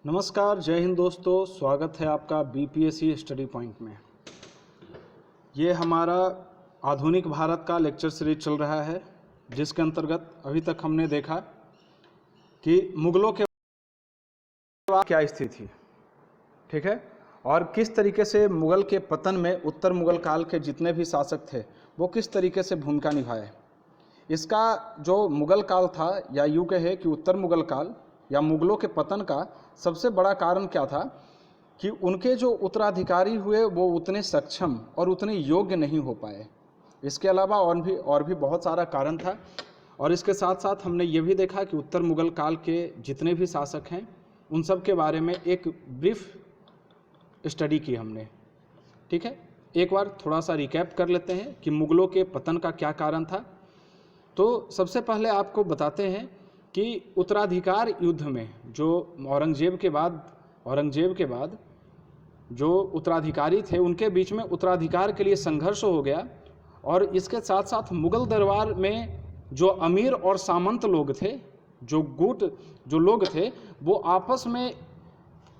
नमस्कार, जय हिंद दोस्तों। स्वागत है आपका बीपीएससी स्टडी पॉइंट में। ये हमारा आधुनिक भारत का लेक्चर सीरीज चल रहा है, जिसके अंतर्गत अभी तक हमने देखा कि मुगलों के बाद क्या स्थिति थी, ठीक है, और किस तरीके से मुगल के पतन में उत्तर मुगल काल के जितने भी शासक थे वो किस तरीके से भूमिका निभाए। इसका जो मुगल काल था, या यूँ कहे कि उत्तर मुगल काल या मुगलों के पतन का सबसे बड़ा कारण क्या था कि उनके जो उत्तराधिकारी हुए वो उतने सक्षम और उतने योग्य नहीं हो पाए। इसके अलावा और भी बहुत सारा कारण था। और इसके साथ साथ हमने ये भी देखा कि उत्तर मुगल काल के जितने भी शासक हैं उन सब के बारे में एक ब्रीफ स्टडी की हमने, ठीक है। एक बार थोड़ा सा रिकैप कर लेते हैं कि मुगलों के पतन का क्या कारण था। तो सबसे पहले आपको बताते हैं कि उत्तराधिकार युद्ध में जो औरंगजेब के बाद जो उत्तराधिकारी थे उनके बीच में उत्तराधिकार के लिए संघर्ष हो गया। और इसके साथ साथ मुगल दरबार में जो अमीर और सामंत लोग थे, जो लोग थे, वो आपस में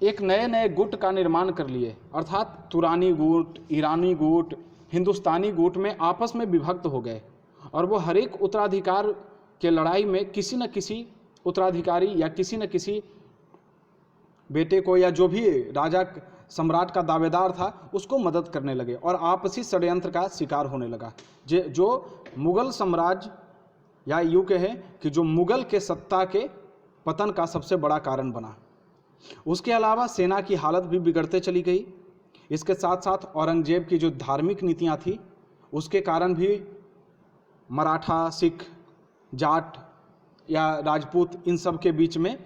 एक नए नए गुट का निर्माण कर लिए, अर्थात तुरानी गुट, ईरानी गुट, हिंदुस्तानी गुट में आपस में विभक्त हो गए। और वो हर एक उत्तराधिकार के लड़ाई में किसी न किसी उत्तराधिकारी या किसी न किसी बेटे को या जो भी राजा सम्राट का दावेदार था उसको मदद करने लगे और आपसी षड्यंत्र का शिकार होने लगा, जो मुगल साम्राज्य या यूँ कहें कि जो मुगल के सत्ता के पतन का सबसे बड़ा कारण बना। उसके अलावा सेना की हालत भी बिगड़ते चली गई। इसके साथ साथ औरंगजेब की जो धार्मिक नीतियाँ थी उसके कारण भी मराठा, सिख, जाट या राजपूत इन सब के बीच में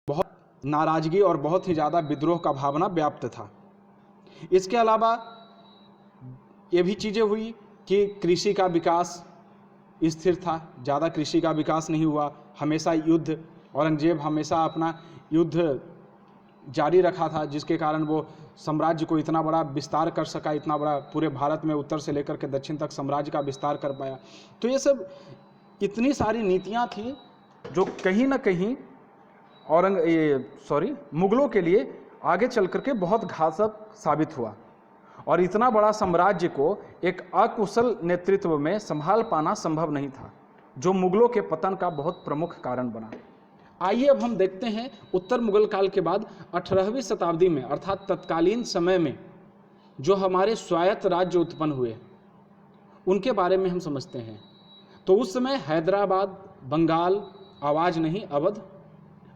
बहुत नाराजगी और बहुत ही ज़्यादा विद्रोह का भावना व्याप्त था। इसके अलावा ये भी चीज़ें हुई कि कृषि का विकास स्थिर था, ज़्यादा कृषि का विकास नहीं हुआ। हमेशा युद्ध, औरंगजेब हमेशा अपना युद्ध जारी रखा था, जिसके कारण वो साम्राज्य को इतना बड़ा विस्तार कर सका, इतना बड़ा पूरे भारत में उत्तर से लेकर के दक्षिण तक साम्राज्य का विस्तार कर पाया। तो ये सब इतनी सारी नीतियाँ थी जो कहीं ना कहीं मुगलों के लिए आगे चल करके बहुत घातक साबित हुआ। और इतना बड़ा साम्राज्य को एक अकुशल नेतृत्व में संभाल पाना संभव नहीं था, जो मुगलों के पतन का बहुत प्रमुख कारण बना। आइए अब हम देखते हैं उत्तर मुगल काल के बाद 18वीं शताब्दी में, अर्थात तत्कालीन समय में जो हमारे स्वायत्त राज्य उत्पन्न हुए उनके बारे में हम समझते हैं। तो उस समय हैदराबाद, बंगाल,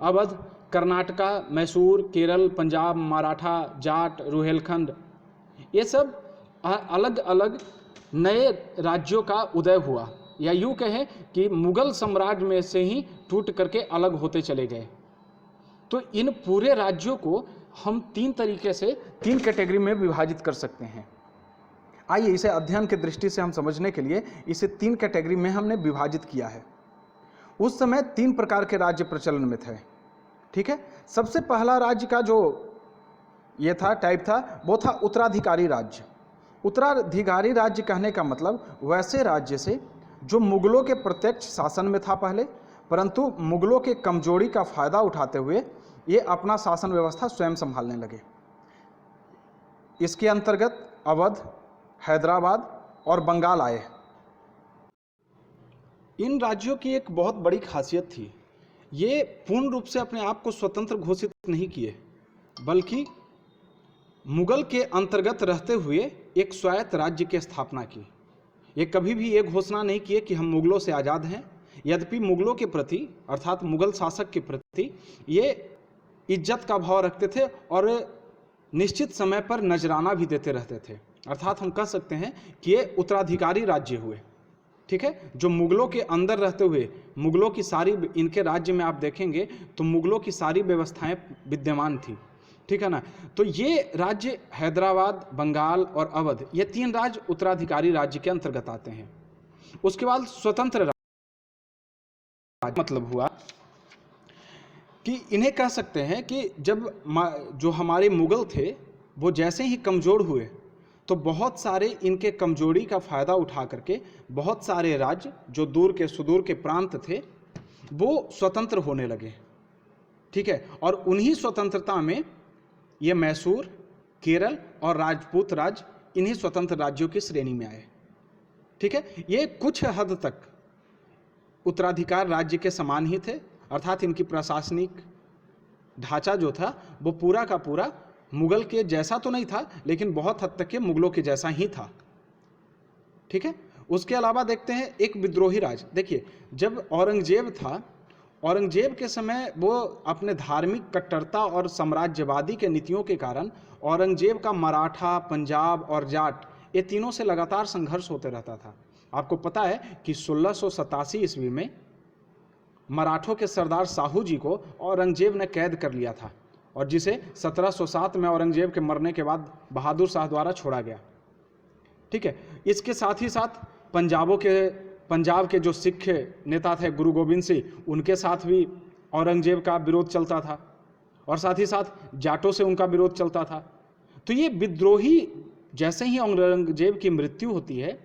अवध, कर्नाटका, मैसूर, केरल, पंजाब, मराठा, जाट, रुहेलखंड, ये सब अलग अलग नए राज्यों का उदय हुआ, या यूँ कहें कि मुगल साम्राज्य में से ही टूट करके अलग होते चले गए। तो इन पूरे राज्यों को हम तीन कैटेगरी में विभाजित कर सकते हैं। आइए इसे अध्ययन की दृष्टि से हम समझने के लिए इसे 3 कैटेगरी में हमने विभाजित किया है। उस समय 3 प्रकार के राज्य प्रचलन में थे, ठीक है। सबसे पहला राज्य का जो ये था टाइप था वो था उत्तराधिकारी राज्य। उत्तराधिकारी राज्य कहने का मतलब वैसे राज्य से जो मुगलों के प्रत्यक्ष शासन में था पहले, परंतु मुगलों के कमजोरी का फायदा उठाते हुए ये अपना शासन व्यवस्था स्वयं संभालने लगे। इसके अंतर्गत अवध, हैदराबाद और बंगाल आए। इन राज्यों की एक बहुत बड़ी खासियत थी, ये पूर्ण रूप से अपने आप को स्वतंत्र घोषित नहीं किए, बल्कि मुगल के अंतर्गत रहते हुए एक स्वायत्त राज्य की स्थापना की। ये कभी भी ये घोषणा नहीं किए कि हम मुगलों से आज़ाद हैं। यद्यपि मुगलों के प्रति, अर्थात मुगल शासक के प्रति, ये इज्जत का भाव रखते थे और निश्चित समय पर नजराना भी देते रहते थे। अर्थात हम कह सकते हैं कि ये उत्तराधिकारी राज्य हुए, ठीक है, जो मुगलों के अंदर रहते हुए मुगलों की सारी, इनके राज्य में आप देखेंगे तो मुगलों की सारी व्यवस्थाएं विद्यमान थी, ठीक है ना। तो ये राज्य हैदराबाद, बंगाल और अवध, ये 3 राज्य उत्तराधिकारी राज्य के अंतर्गत आते हैं। उसके बाद स्वतंत्र राज्य मतलब हुआ कि इन्हें कह सकते हैं कि जब जो हमारे मुगल थे वो जैसे ही कमज़ोर हुए तो बहुत सारे इनके कमजोरी का फ़ायदा उठा करके बहुत सारे राज्य जो दूर के सुदूर के प्रांत थे वो स्वतंत्र होने लगे। ठीक है। और उन्हीं स्वतंत्रता में ये मैसूर, केरल और राजपूत राज्य इन्हीं स्वतंत्र राज्यों की श्रेणी में आए। ठीक है, ये कुछ हद तक उत्तराधिकार राज्य के समान ही थे, अर्थात इनकी प्रशासनिक ढांचा जो था वो पूरा का पूरा मुगल के जैसा तो नहीं था, लेकिन बहुत हद तक के मुगलों के जैसा ही था। ठीक है, उसके अलावा देखते हैं एक विद्रोही राज। देखिए, जब औरंगजेब था, औरंगजेब के समय वो अपने धार्मिक कट्टरता और साम्राज्यवादी के नीतियों के कारण औरंगजेब का मराठा, पंजाब और जाट ये तीनों से लगातार संघर्ष होते रहता था। आपको पता है कि 1687 ईस्वी में मराठों के सरदार साहू जी को औरंगजेब ने कैद कर लिया था, और जिसे 1707 में औरंगजेब के मरने के बाद बहादुर शाह द्वारा छोड़ा गया। ठीक है, इसके साथ ही साथ पंजाब के जो सिख नेता थे गुरु गोविंद सिंह, उनके साथ भी औरंगजेब का विरोध चलता था, और साथ ही साथ जाटों से उनका विरोध चलता था। तो ये विद्रोही, जैसे ही औरंगजेब की मृत्यु होती है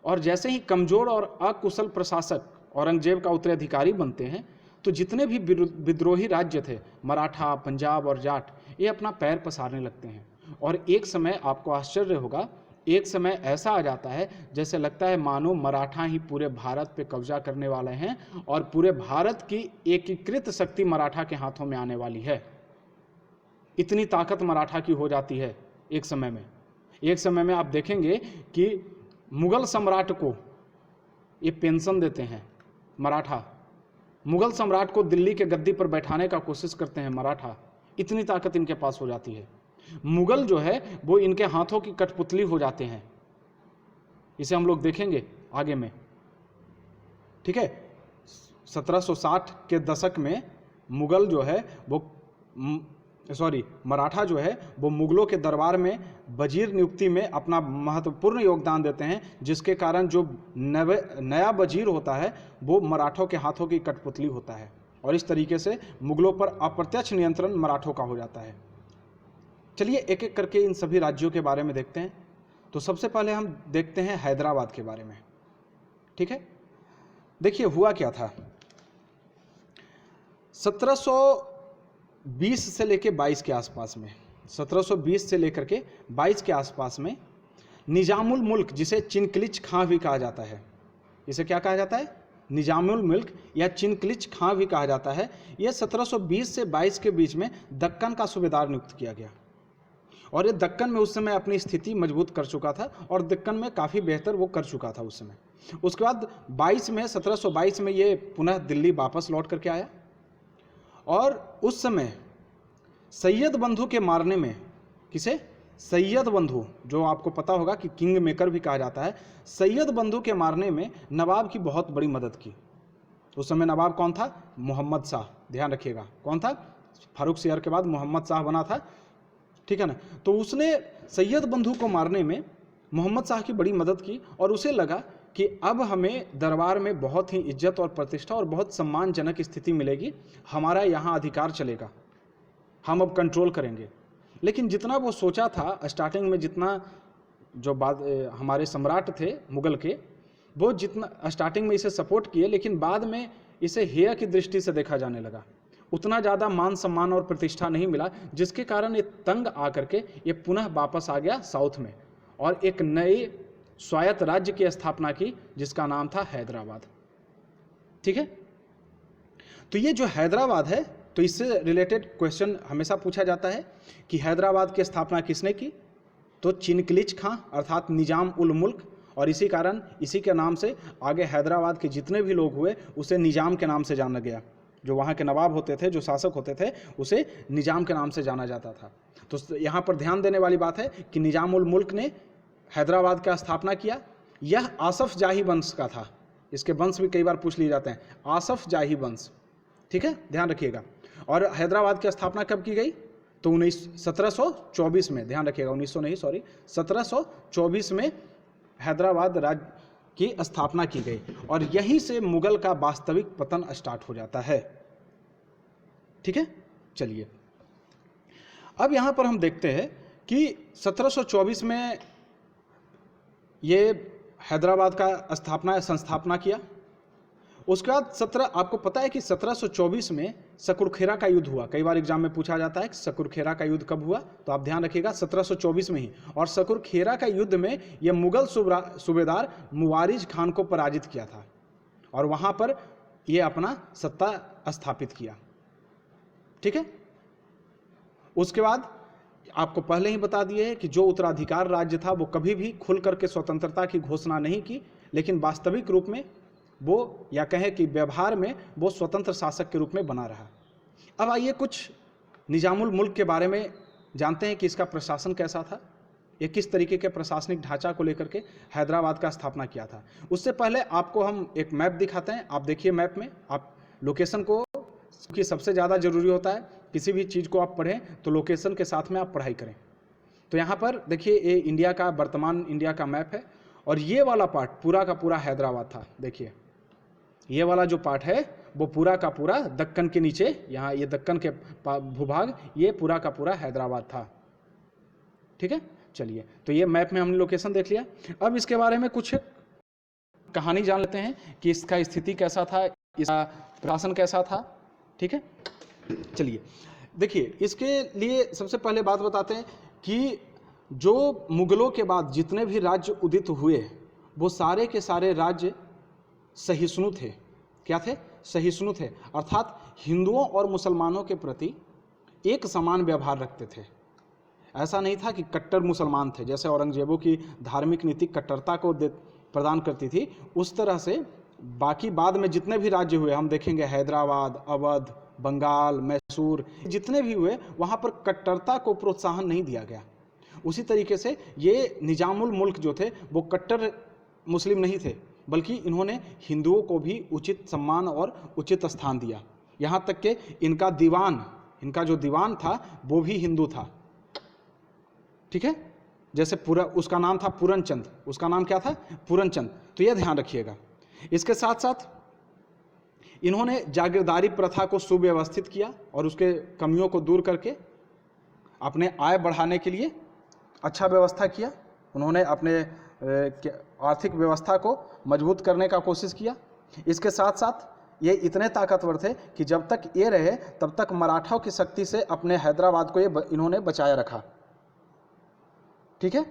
और जैसे ही कमजोर और अकुशल प्रशासक औरंगजेब का उत्तराधिकारी बनते हैं, तो जितने भी विद्रोही राज्य थे, मराठा, पंजाब और जाट, ये अपना पैर पसारने लगते हैं। और एक समय आपको आश्चर्य होगा, एक समय ऐसा आ जाता है जैसे लगता है मानो मराठा ही पूरे भारत पे कब्जा करने वाले हैं और पूरे भारत की एकीकृत शक्ति मराठा के हाथों में आने वाली है। इतनी ताकत मराठा की हो जाती है एक समय में। एक समय में आप देखेंगे कि मुगल सम्राट को ये पेंशन देते हैं मराठा, मुगल सम्राट को दिल्ली के गद्दी पर बैठाने का कोशिश करते हैं मराठा। इतनी ताकत इनके पास हो जाती है। मुगल जो है वो इनके हाथों की कठपुतली हो जाते हैं। इसे हम लोग देखेंगे आगे में। ठीक है, 1760 के दशक में मुगल जो है वो मराठा जो है वो मुगलों के दरबार में वजीर नियुक्ति में अपना महत्वपूर्ण योगदान देते हैं, जिसके कारण जो नया वजीर होता है वो मराठों के हाथों की कठपुतली होता है, और इस तरीके से मुगलों पर अप्रत्यक्ष नियंत्रण मराठों का हो जाता है। चलिए एक एक करके इन सभी राज्यों के बारे में देखते हैं। तो सबसे पहले हम देखते हैं हैदराबाद के बारे में। ठीक है, देखिए हुआ क्या था। 1720 से लेकर 22 के आसपास में, 1720 से लेकर के 22 के आसपास में निजामुल मुल्क, जिसे चिनक्लिच खां भी कहा जाता है, इसे क्या कहा जाता है, निजामुल मुल्क या चिनक्लिच खां भी कहा जाता है, यह 1720 से 22 के बीच में दक्कन का सूबेदार नियुक्त किया गया। और ये दक्कन में उस समय अपनी स्थिति मजबूत कर चुका था, और दक्कन में काफ़ी बेहतर वो कर चुका था उस समय। उसके बाद 1722 में ये पुनः दिल्ली वापस लौट करके आया, और उस समय सैयद बंधु के मारने में, किसे, सैयद बंधु, जो आपको पता होगा कि किंग मेकर भी कहा जाता है, सैयद बंधु के मारने में नवाब की बहुत बड़ी मदद की। उस समय नवाब कौन था, मोहम्मद शाह, ध्यान रखिएगा कौन था, फारूक सियार के बाद मोहम्मद शाह बना था। ठीक है ना, तो उसने सैयद बंधु को मारने में मोहम्मद शाह की बड़ी मदद की, और उसे लगा कि अब हमें दरबार में बहुत ही इज्जत और प्रतिष्ठा और बहुत सम्मानजनक स्थिति मिलेगी, हमारा यहाँ अधिकार चलेगा, हम अब कंट्रोल करेंगे। लेकिन जितना वो सोचा था स्टार्टिंग में, जितना जो बाद हमारे सम्राट थे मुगल के, वो जितना स्टार्टिंग में इसे सपोर्ट किए, लेकिन बाद में इसे हेय की दृष्टि से देखा जाने लगा। उतना ज़्यादा मान सम्मान और प्रतिष्ठा नहीं मिला, जिसके कारण ये तंग आकर के ये पुनः वापस आ गया साउथ में, और एक नए स्वायत्त राज्य की स्थापना की, जिसका नाम था हैदराबाद। ठीक है, तो ये जो हैदराबाद है, तो इससे रिलेटेड क्वेश्चन हमेशा पूछा जाता है कि हैदराबाद की स्थापना किसने की, तो चिनक्लिच खां अर्थात निजाम उल मुल्क, और इसी कारण इसी के नाम से आगे हैदराबाद के जितने भी लोग हुए उसे निजाम के नाम से जाना गया। जो वहाँ के नवाब होते थे, जो शासक होते थे, उसे निजाम के नाम से जाना जाता था। तो यहाँ पर ध्यान देने वाली बात है कि निजाम उल मुल्क ने हैदराबाद का स्थापना किया। यह आसफ जाही वंश का था, इसके वंश भी कई बार पूछ लिए जाते हैं, आसफ जाही वंश। ठीक है, ध्यान रखिएगा। और हैदराबाद की स्थापना कब की गई, तो 1724 में, ध्यान रखिएगा 1900 नहीं, सॉरी 1724 में हैदराबाद राज्य की स्थापना की गई, और यहीं से मुगल का वास्तविक पतन स्टार्ट हो जाता है। ठीक है, चलिए अब यहां पर हम देखते हैं कि 1724 में ये हैदराबाद का संस्थापना किया। उसके बाद 17, आपको पता है कि 1724 में सकुरखेरा का युद्ध हुआ। कई बार एग्जाम में पूछा जाता है कि सकुरखेरा का युद्ध कब हुआ, तो आप ध्यान रखिएगा 1724 में ही। और सकुरखेरा का युद्ध में यह मुगल सूबेदार मुवारिज खान को पराजित किया था और वहां पर यह अपना सत्ता स्थापित किया। ठीक है। उसके बाद आपको पहले ही बता दिए है कि जो उत्तराधिकार राज्य था वो कभी भी खुल करके स्वतंत्रता की घोषणा नहीं की, लेकिन वास्तविक रूप में वो, या कहें कि व्यवहार में वो स्वतंत्र शासक के रूप में बना रहा। अब आइए कुछ निजामुल मुल्क के बारे में जानते हैं कि इसका प्रशासन कैसा था, ये किस तरीके के प्रशासनिक ढांचा को लेकर के हैदराबाद का स्थापना किया था। उससे पहले आपको हम एक मैप दिखाते हैं। आप देखिए मैप में, आप लोकेशन को, कि सबसे ज़्यादा जरूरी होता है किसी भी चीज़ को आप पढ़ें तो लोकेशन के साथ में आप पढ़ाई करें। तो यहाँ पर देखिए ये इंडिया का, वर्तमान इंडिया का मैप है और ये वाला पार्ट पूरा का पूरा हैदराबाद था। देखिए ये वाला जो पार्ट है वो पूरा का पूरा दक्कन के नीचे, यहाँ ये दक्कन के भूभाग, ये पूरा का पूरा हैदराबाद था। ठीक है, चलिए तो ये मैप में हमने लोकेशन देख लिया। अब इसके बारे में कुछ कहानी जान लेते हैं कि इसका स्थिति कैसा था, इसका प्रशासन कैसा था। ठीक है, चलिए देखिए इसके लिए सबसे पहले बात बताते हैं कि जो मुगलों के बाद जितने भी राज्य उदित हुए वो सारे के सारे राज्य सहिष्णु थे। क्या थे? सहिष्णु थे, अर्थात हिंदुओं और मुसलमानों के प्रति एक समान व्यवहार रखते थे। ऐसा नहीं था कि कट्टर मुसलमान थे, जैसे औरंगजेबों की धार्मिक नीति कट्टरता को प्रदान करती थी, उस तरह से बाकी बाद में जितने भी राज्य हुए हम देखेंगे, हैदराबाद, अवध, बंगाल, मैसूर, जितने भी हुए वहाँ पर कट्टरता को प्रोत्साहन नहीं दिया गया। उसी तरीके से ये निजामुल मुल्क जो थे वो कट्टर मुस्लिम नहीं थे, बल्कि इन्होंने हिंदुओं को भी उचित सम्मान और उचित स्थान दिया। यहाँ तक कि इनका दीवान, इनका जो दीवान था वो भी हिंदू था। ठीक है, जैसे उसका नाम था पूरनचंद, उसका नाम क्या था? पूरनचंद। तो यह ध्यान रखिएगा। इसके साथ साथ इन्होंने जागीरदारी प्रथा को सुव्यवस्थित किया और उसके कमियों को दूर करके अपने आय बढ़ाने के लिए अच्छा व्यवस्था किया। उन्होंने अपने आर्थिक व्यवस्था को मजबूत करने का कोशिश किया। इसके साथ साथ ये इतने ताकतवर थे कि जब तक ये रहे तब तक मराठों की शक्ति से अपने हैदराबाद को इन्होंने बचाए रखा। ठीक है,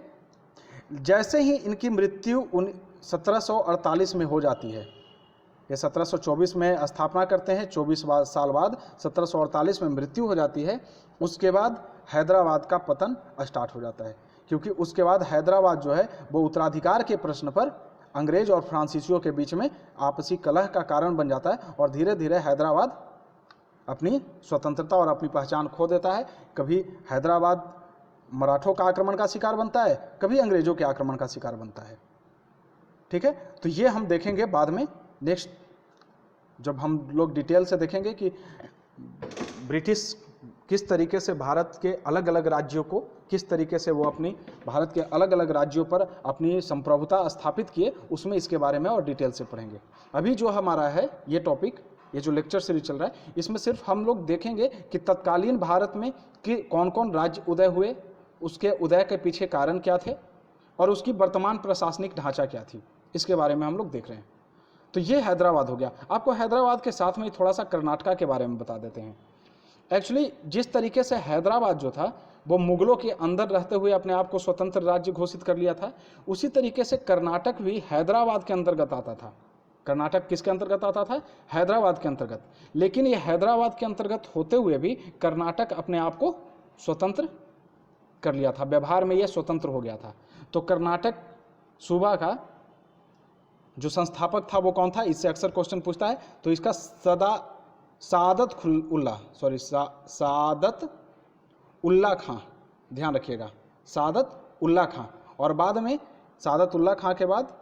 जैसे ही इनकी मृत्यु 1748 में हो जाती है, ये 1724 में स्थापना करते हैं, 24 साल बाद 1748 में मृत्यु हो जाती है। उसके बाद हैदराबाद का पतन स्टार्ट हो जाता है, क्योंकि उसके बाद हैदराबाद जो है वो उत्तराधिकार के प्रश्न पर अंग्रेज और फ्रांसीसियों के बीच में आपसी कलह का कारण बन जाता है और धीरे धीरे हैदराबाद अपनी स्वतंत्रता और अपनी पहचान खो देता है। कभी हैदराबाद मराठों का आक्रमण का शिकार बनता है, कभी अंग्रेजों के आक्रमण का शिकार बनता है। ठीक है, तो ये हम देखेंगे बाद में, नेक्स्ट जब हम लोग डिटेल से देखेंगे कि ब्रिटिश किस तरीके से भारत के अलग अलग राज्यों को, किस तरीके से वो अपनी भारत के अलग अलग राज्यों पर अपनी संप्रभुता स्थापित किए, उसमें इसके बारे में और डिटेल से पढ़ेंगे। अभी जो हमारा है ये टॉपिक, ये जो लेक्चर सीरीज चल रहा है, इसमें सिर्फ हम लोग देखेंगे कि तत्कालीन भारत में कि कौन कौन राज्य उदय हुए, उसके उदय के पीछे कारण क्या थे और उसकी वर्तमान प्रशासनिक ढांचा क्या थी, इसके बारे में हम लोग देख रहे हैं। तो ये हैदराबाद हो गया। आपको हैदराबाद के साथ में थोड़ा सा कर्नाटका के बारे में बता देते हैं। एक्चुअली जिस तरीके से हैदराबाद जो था वो मुगलों के अंदर रहते हुए अपने आप को स्वतंत्र राज्य घोषित कर लिया था, उसी तरीके से कर्नाटक भी हैदराबाद के अंतर्गत आता था। कर्नाटक किसके अंतर्गत आता था? हैदराबाद के अंतर्गत। लेकिन ये हैदराबाद के अंतर्गत होते हुए भी कर्नाटक अपने आप को स्वतंत्र कर लिया था, व्यवहार में यह स्वतंत्र हो गया था। तो कर्नाटक सूबा का जो संस्थापक था वो कौन था, इससे अक्सर क्वेश्चन पूछता है। तो इसका सादत उल्ला खां, ध्यान रखिएगा, सादत उल्ला खां। और बाद में सादत उल्ला खां के बाद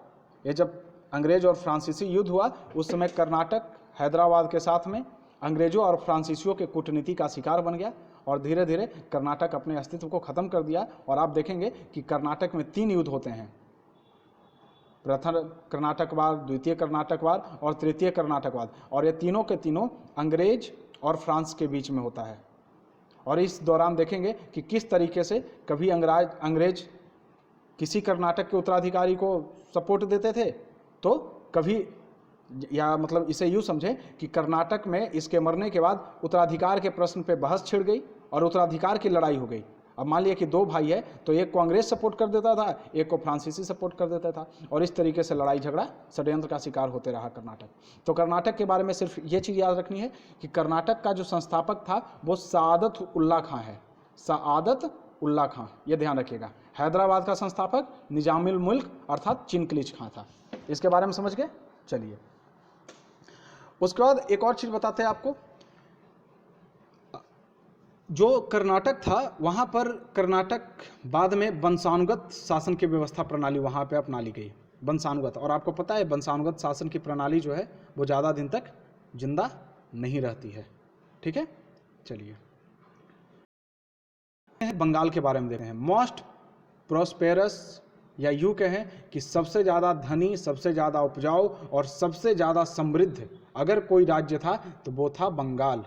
ये जब अंग्रेज और फ्रांसीसी युद्ध हुआ, उस समय कर्नाटक हैदराबाद के साथ में अंग्रेजों और फ्रांसीसियों के कूटनीति का शिकार बन गया और धीरे धीरे कर्नाटक अपने अस्तित्व को खत्म कर दिया। और आप देखेंगे कि कर्नाटक में 3 युद्ध होते हैं, प्रथम कर्नाटकवाद, द्वितीय कर्नाटकवाद और तृतीय कर्नाटकवाद। और ये तीनों के तीनों अंग्रेज और फ्रांस के बीच में होता है। और इस दौरान देखेंगे कि किस तरीके से कभी अंग्रेज किसी कर्नाटक के उत्तराधिकारी को सपोर्ट देते थे, तो कभी या मतलब इसे यूँ समझें कि कर्नाटक में इसके मरने के बाद उत्तराधिकार के प्रश्न पे बहस छिड़ गई और उत्तराधिकार की लड़ाई हो गई। अब मान लिया कि दो भाई है, तो एक कांग्रेस सपोर्ट कर देता था, एक को फ्रांसीसी सपोर्ट कर देता था, और इस तरीके से लड़ाई झगड़ा षड्यंत्र का शिकार होते रहा कर्नाटक। तो कर्नाटक के बारे में सिर्फ ये चीज़ याद रखनी है कि कर्नाटक का जो संस्थापक था वो सआदत उल्ला खां है, सआदत उल्ला खां, ये ध्यान रखिएगा। हैदराबाद का संस्थापक निजामुल मुल्क अर्थात चिनक्लिच खां था। इसके बारे में समझ गए? चलिए, उसके बाद एक और चीज़ बताते हैं आपको। जो कर्नाटक था वहाँ पर कर्नाटक बाद में वंशानुगत शासन की व्यवस्था प्रणाली वहाँ पे अपना ली गई, वंशानुगत। और आपको पता है वंशानुगत शासन की प्रणाली जो है वो ज़्यादा दिन तक जिंदा नहीं रहती है। ठीक है, चलिए बंगाल के बारे में देख रहे हैं। मोस्ट प्रोस्पेरस, या यूँ कहें कि सबसे ज़्यादा धनी, सबसे ज़्यादा उपजाऊ और सबसे ज़्यादा समृद्ध अगर कोई राज्य था तो वो था बंगाल।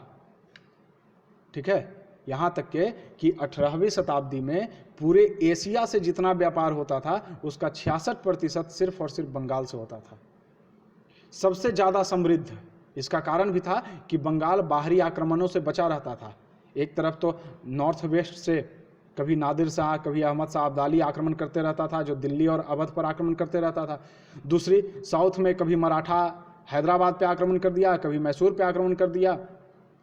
ठीक है, यहाँ तक के कि 18वीं शताब्दी में पूरे एशिया से जितना व्यापार होता था उसका 66% सिर्फ और सिर्फ बंगाल से होता था। सबसे ज़्यादा समृद्ध, इसका कारण भी था कि बंगाल बाहरी आक्रमणों से बचा रहता था। एक तरफ तो नॉर्थ वेस्ट से कभी नादिर शाह, कभी अहमद शाह अब्दाली आक्रमण करते रहता था जो दिल्ली और अवध पर आक्रमण करते रहता था। दूसरी साउथ में कभी मराठा हैदराबाद पे आक्रमण कर दिया, कभी मैसूर पे आक्रमण कर दिया,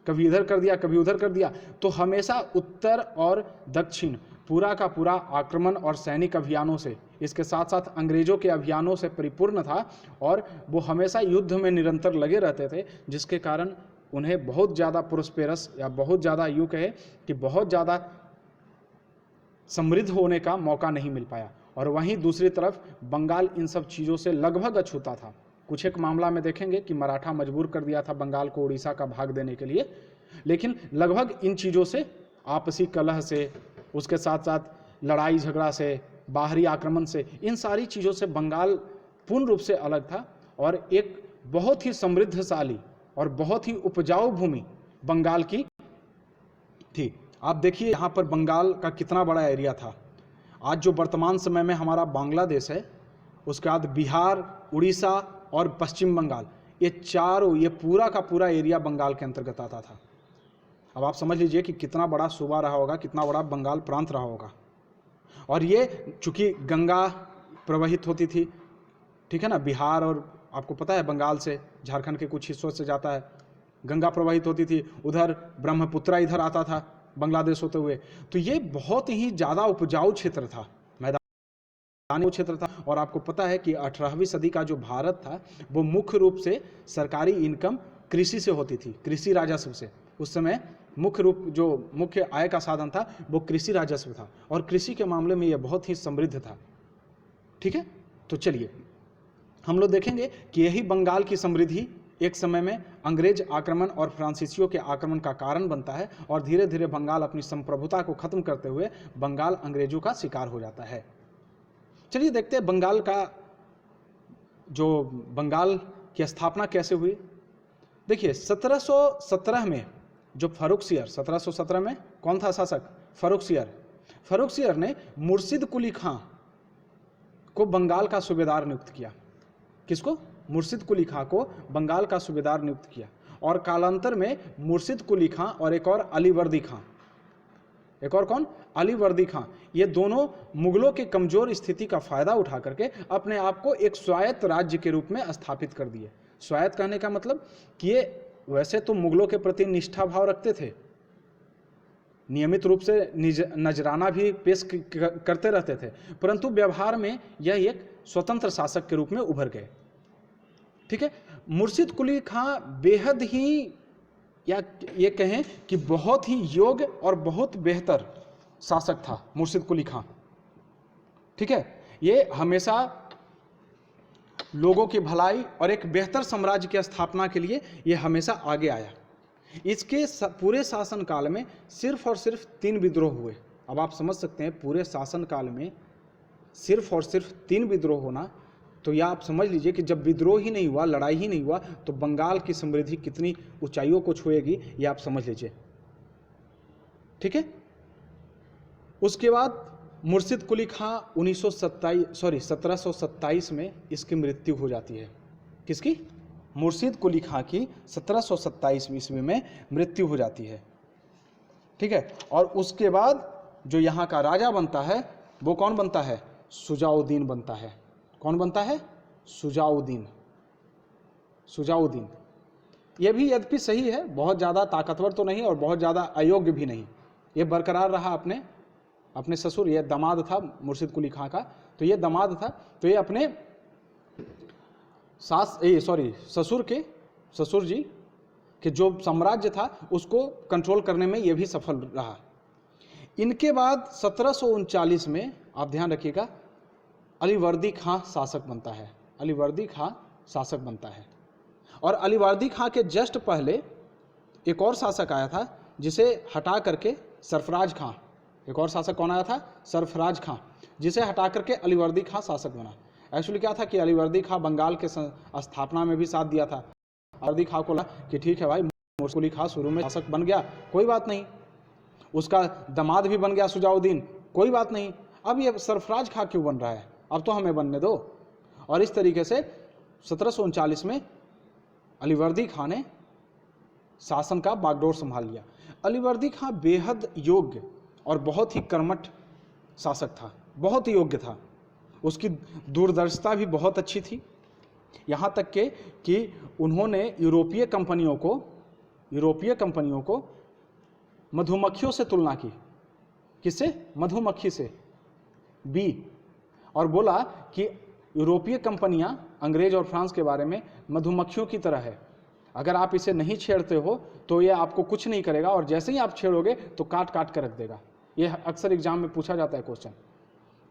कभी इधर कर दिया, कभी उधर कर दिया। तो हमेशा उत्तर और दक्षिण पूरा का पूरा आक्रमण और सैनिक अभियानों से, इसके साथ साथ अंग्रेजों के अभियानों से परिपूर्ण था और वो हमेशा युद्ध में निरंतर लगे रहते थे, जिसके कारण उन्हें बहुत ज़्यादा प्रोस्पेरस या बहुत ज़्यादा यूँ कहे कि बहुत ज़्यादा समृद्ध होने का मौका नहीं मिल पाया। और वहीं दूसरी तरफ बंगाल इन सब चीज़ों से लगभग अछूता था। कुछ एक मामला में देखेंगे कि मराठा मजबूर कर दिया था बंगाल को उड़ीसा का भाग देने के लिए, लेकिन लगभग इन चीज़ों से, आपसी कलह से, उसके साथ साथ लड़ाई झगड़ा से, बाहरी आक्रमण से, इन सारी चीज़ों से बंगाल पूर्ण रूप से अलग था और एक बहुत ही समृद्धशाली और बहुत ही उपजाऊ भूमि बंगाल की थी। आप देखिए यहाँ पर बंगाल का कितना बड़ा एरिया था। आज जो वर्तमान समय में हमारा बांग्लादेश है, उसके बाद बिहार, उड़ीसा और पश्चिम बंगाल, ये चारों, ये पूरा का पूरा एरिया बंगाल के अंतर्गत आता था। अब आप समझ लीजिए कि कितना बड़ा सूबा रहा होगा, कितना बड़ा बंगाल प्रांत रहा होगा। और ये चूँकि गंगा प्रवाहित होती थी, ठीक है ना, बिहार और आपको पता है बंगाल से झारखंड के कुछ हिस्सों से जाता है, गंगा प्रवाहित होती थी, उधर ब्रह्मपुत्रा इधर आता था बांग्लादेश होते हुए। तो ये बहुत ही ज़्यादा उपजाऊ क्षेत्र था, मैदानी क्षेत्र था। और आपको पता है कि 18वीं सदी का जो भारत था वो मुख्य रूप से सरकारी इनकम कृषि से होती थी, कृषि राजस्व से। उस समय मुख्य आय का साधन था वो कृषि राजस्व था और कृषि के मामले में यह बहुत ही समृद्ध था। ठीक है, तो चलिए हम लोग देखेंगे कि यही बंगाल की समृद्धि एक समय में अंग्रेज आक्रमण और फ्रांसीसियों के आक्रमण का कारण बनता है और धीरे धीरे बंगाल अपनी संप्रभुता को खत्म करते हुए बंगाल अंग्रेजों का शिकार हो जाता है। चलिए देखते हैं बंगाल की स्थापना कैसे हुई। देखिए 1717 में जो फर्रुखसियर, 1717 में कौन था शासक? फर्रुखसियर ने मुर्शिद कुली खां को बंगाल का सूबेदार नियुक्त किया। किसको? मुर्शिद कुली खां को बंगाल का सूबेदार नियुक्त किया। और कालांतर में मुर्शिद कुली खां और एक और अलीवर्दी खां, एक और कौन? अलीवर्दी खां, ये दोनों मुगलों के कमजोर स्थिति का फायदा उठा करके अपने आप को एक स्वायत्त राज्य के रूप में स्थापित कर दिए। स्वायत्त कहने का मतलब कि ये वैसे तो मुगलों के प्रति निष्ठा भाव रखते थे, नियमित रूप से नजराना भी पेश करते रहते थे, परंतु व्यवहार में यह एक स्वतंत्र शासक के रूप में उभर गए। ठीक है, मुर्शिद कुली खां बेहद ही, या ये कहें कि बहुत ही योग्य और बहुत बेहतर शासक था मुर्शिद कुली खां। ठीक है, ये हमेशा लोगों की भलाई और एक बेहतर साम्राज्य की स्थापना के लिए ये हमेशा आगे आया। इसके पूरे शासनकाल में सिर्फ और सिर्फ 3 विद्रोह हुए। अब आप समझ सकते हैं पूरे शासनकाल में सिर्फ और सिर्फ 3 विद्रोह होना, तो यह आप समझ लीजिए कि जब विद्रोह ही नहीं हुआ, लड़ाई ही नहीं हुआ, तो बंगाल की समृद्धि कितनी ऊंचाइयों को छुएगी, ये आप समझ लीजिए। ठीक है, उसके बाद मुर्शिद कुली खां 1727 में इसकी मृत्यु हो जाती है। किसकी? मुर्शिद कुली खां की 1727 ईस्वी में मृत्यु हो जाती है। ठीक है, और उसके बाद जो यहाँ का राजा बनता है वो कौन बनता है? शुजाउद्दीन बनता है। कौन बनता है? शुजाउद्दीन। शुजाउद्दीन ये भी यद्यपि सही है, बहुत ज़्यादा ताकतवर तो नहीं और बहुत ज़्यादा अयोग्य भी नहीं, ये बरकरार रहा अपने ससुर, ये दामाद था मुर्शिद कुली खां का, तो ये दामाद था, तो ये अपने ससुर जी के जो साम्राज्य था उसको कंट्रोल करने में ये भी सफल रहा। इनके बाद 1739 में आप ध्यान रखिएगा अलीवर्दी खां शासक बनता है। अलीवर्दी खां शासक बनता है, और अलीवर्दी खां के जस्ट पहले एक और शासक आया था जिसे हटा करके सरफराज खां, एक और शासक कौन आया था? सरफराज खां, जिसे हटा करके अलीवर्दी खां शासक बना। एक्चुअली क्या था कि अलीवर्दी खां बंगाल के स्थापना में भी साथ दिया था। अलीवर्दी खां को लगा कि ठीक है भाई, मुर्शिद कुली खां शुरू में शासक बन गया, कोई बात नहीं, उसका दामाद भी बन गया शुजाउद्दीन, कोई बात नहीं, अब ये सरफराज खां क्यों बन रहा है, अब तो हमें बनने दो। और इस तरीके से 1739 में अलीवर्दी खां ने शासन का बागडोर संभाल लिया। अलीवर्दी खां बेहद योग्य और बहुत ही कर्मठ शासक था, बहुत ही योग्य था, उसकी दूरदर्शिता भी बहुत अच्छी थी, यहाँ तक के कि उन्होंने यूरोपीय कंपनियों को मधुमक्खियों से तुलना की। किससे? मधुमक्खी से, बी, और बोला कि यूरोपीय कंपनियां अंग्रेज और फ्रांस के बारे में मधुमक्खियों की तरह है, अगर आप इसे नहीं छेड़ते हो तो ये आपको कुछ नहीं करेगा, और जैसे ही आप छेड़ोगे तो काट काट कर रख देगा। ये अक्सर एग्जाम में पूछा जाता है क्वेश्चन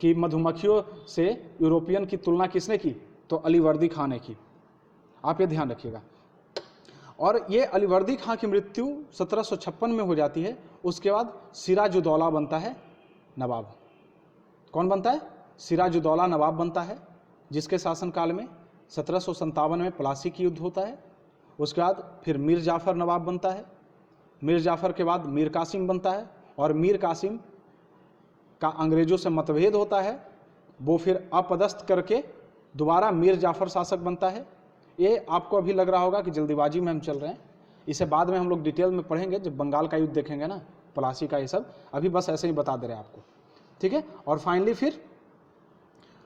कि मधुमक्खियों से यूरोपियन की तुलना किसने की? तो अलीवर्दी खां ने की। आप ये ध्यान रखिएगा। और ये अलीवर्दी खां की मृत्यु 1756 में हो जाती है। उसके बाद सिराजुद्दौला बनता है नवाब। कौन बनता है? सिराजुद्दौला नवाब बनता है, जिसके शासनकाल में 1757 में प्लासी की युद्ध होता है। उसके बाद फिर मीर जाफ़र नवाब बनता है। मीर जाफ़र के बाद मीर कासिम बनता है, और मीर कासिम का अंग्रेज़ों से मतभेद होता है, वो फिर अपदस्थ करके दोबारा मीर जाफ़र शासक बनता है। ये आपको अभी लग रहा होगा कि जल्दीबाजी में हम चल रहे हैं, इसे बाद में हम लोग डिटेल में पढ़ेंगे जब बंगाल का युद्ध देखेंगे ना, प्लासी का, ये सब अभी बस ऐसे ही बता दे रहे हैं आपको, ठीक है। और फाइनली फिर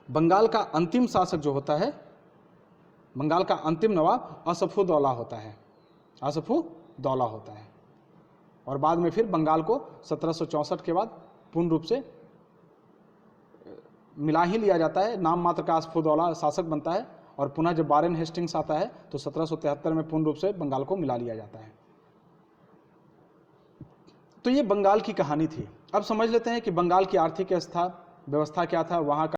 बंगाल का अंतिम शासक जो होता है, बंगाल का अंतिम नवाब असफुद्दौला होता है, असफुद्दौला होता है। और बाद में फिर बंगाल को 1764 के बाद पूर्ण रूप से मिला ही लिया जाता है, नाम मात्र का असफुद्दौला शासक बनता है, और पुनः जब वारेन हेस्टिंग्स आता है तो 1773 में पूर्ण रूप से बंगाल को मिला लिया जाता है। तो ये बंगाल की कहानी थी। अब समझ लेते हैं कि बंगाल की आर्थिक व्यवस्था क्या था, वहाँ का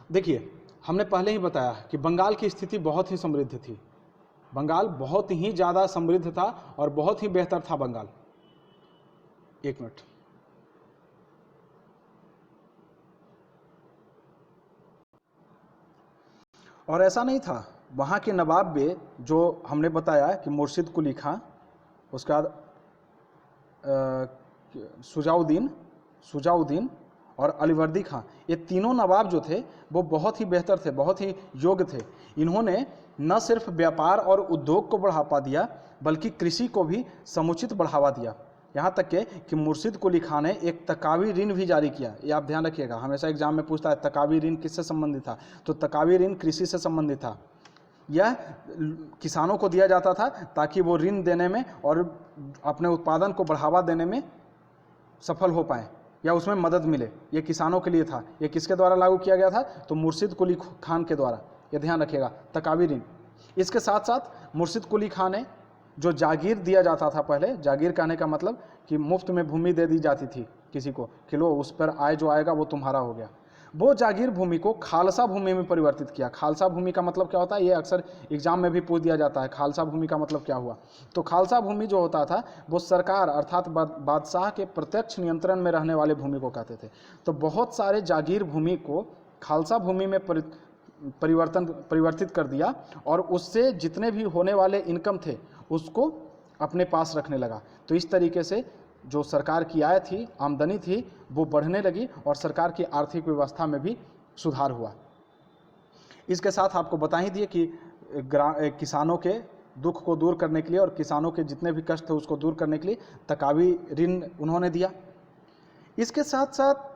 देखिए, हमने पहले ही बताया कि बंगाल की स्थिति बहुत ही समृद्ध थी। बंगाल बहुत ही ज़्यादा समृद्ध था और बहुत ही बेहतर था बंगाल। एक मिनट, और ऐसा नहीं था, वहाँ के नवाब में जो हमने बताया कि मुर्शिद कुली खां, उसके बाद शुजाउद्दीन और अलीवर्दी खां, ये तीनों नवाब जो थे वो बहुत ही बेहतर थे, बहुत ही योग्य थे। इन्होंने न सिर्फ व्यापार और उद्योग को बढ़ावा दिया बल्कि कृषि को भी समुचित बढ़ावा दिया। यहाँ तक के कि मुर्शिद कुली खां ने एक तकावी ऋण भी जारी किया। ये आप ध्यान रखिएगा, हमेशा एग्जाम में पूछता है तकावी ऋण किससे संबंधित था, तो तकावी ऋण कृषि से संबंधित था। यह किसानों को दिया जाता था ताकि वो ऋण देने में और अपने उत्पादन को बढ़ावा देने में सफल हो पाए या उसमें मदद मिले। ये किसानों के लिए था। ये किसके द्वारा लागू किया गया था? तो मुर्शिद कुली खान के द्वारा। ये ध्यान रखिएगा, तकावी ऋण। इसके साथ साथ मुर्शिद कुली खान ने जो जागीर दिया जाता था, पहले जागीर कहने का मतलब कि मुफ्त में भूमि दे दी जाती थी किसी को कि लो उस पर आय जो आएगा वो तुम्हारा हो गया, वो जागीर भूमि को खालसा भूमि में परिवर्तित किया। खालसा भूमि का मतलब क्या होता है? ये अक्सर एग्जाम में भी पूछ दिया जाता है, खालसा भूमि का मतलब क्या हुआ। तो खालसा भूमि जो होता था वो सरकार अर्थात बादशाह के प्रत्यक्ष नियंत्रण में रहने वाले भूमि को कहते थे। तो बहुत सारे जागीर भूमि को खालसा भूमि में परिवर्तित कर दिया और उससे जितने भी होने वाले इनकम थे उसको अपने पास रखने लगा। तो इस तरीके से जो सरकार की आय थी, आमदनी थी, वो बढ़ने लगी और सरकार की आर्थिक व्यवस्था में भी सुधार हुआ। इसके साथ आपको बता ही दिए कि किसानों के दुख को दूर करने के लिए और किसानों के जितने भी कष्ट थे उसको दूर करने के लिए तकावी ऋण उन्होंने दिया। इसके साथ साथ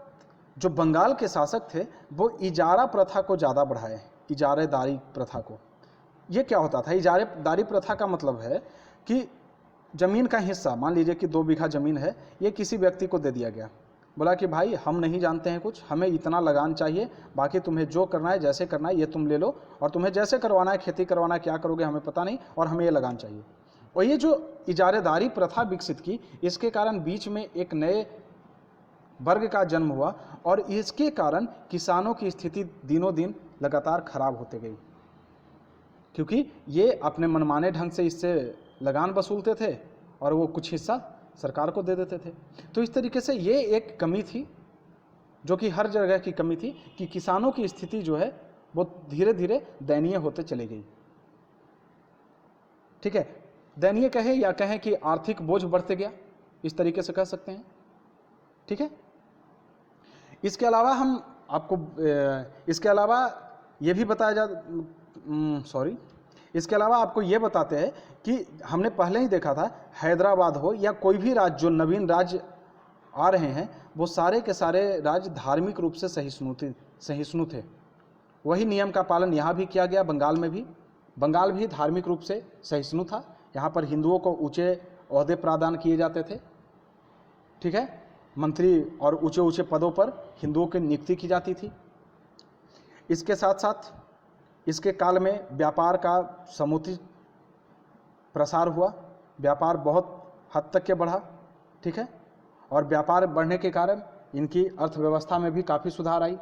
जो बंगाल के शासक थे वो इजारा प्रथा को ज़्यादा बढ़ाए, इजारेदारी प्रथा को। ये क्या होता था? इजारेदारी प्रथा का मतलब है कि ज़मीन का हिस्सा, मान लीजिए कि 2 बीघा ज़मीन है, ये किसी व्यक्ति को दे दिया गया। बोला कि भाई हम नहीं जानते हैं कुछ, हमें इतना लगान चाहिए, बाकी तुम्हें जो करना है, जैसे करना है ये तुम ले लो, और तुम्हें जैसे करवाना है, खेती करवाना है, क्या करोगे हमें पता नहीं, और हमें ये लगान चाहिए। और ये जो इजारेदारी प्रथा विकसित की, इसके कारण बीच में एक नए वर्ग का जन्म हुआ और इसके कारण किसानों की स्थिति दिनों दिन लगातार खराब होते गई, क्योंकि ये अपने मनमाने ढंग से इससे लगान वसूलते थे और वो कुछ हिस्सा सरकार को दे देते थे। तो इस तरीके से ये एक कमी थी, जो कि हर जगह की कमी थी, कि किसानों की स्थिति जो है वो धीरे धीरे दयनीय होते चली गई। ठीक है, दयनीय कहें या कहें कि आर्थिक बोझ बढ़ते गया, इस तरीके से कह सकते हैं। ठीक है, इसके अलावा हम आपको इसके अलावा ये भी बताया इसके अलावा आपको ये बताते हैं कि हमने पहले ही देखा था, हैदराबाद हो या कोई भी राज्य, जो नवीन राज्य आ रहे हैं, वो सारे के सारे राज्य धार्मिक रूप से सहिष्णु थे। वही नियम का पालन यहाँ भी किया गया, बंगाल में भी। बंगाल भी धार्मिक रूप से सहिष्णु था। यहाँ पर हिंदुओं को ऊंचे ओहदे प्रदान किए जाते थे। ठीक है, मंत्री और ऊंचे ऊंचे पदों पर हिंदुओं की नियुक्ति की जाती थी। इसके साथ साथ इसके काल में व्यापार का समुचित प्रसार हुआ, व्यापार बहुत हद तक के बढ़ा। ठीक है, और व्यापार बढ़ने के कारण इनकी अर्थव्यवस्था में भी काफ़ी सुधार आई।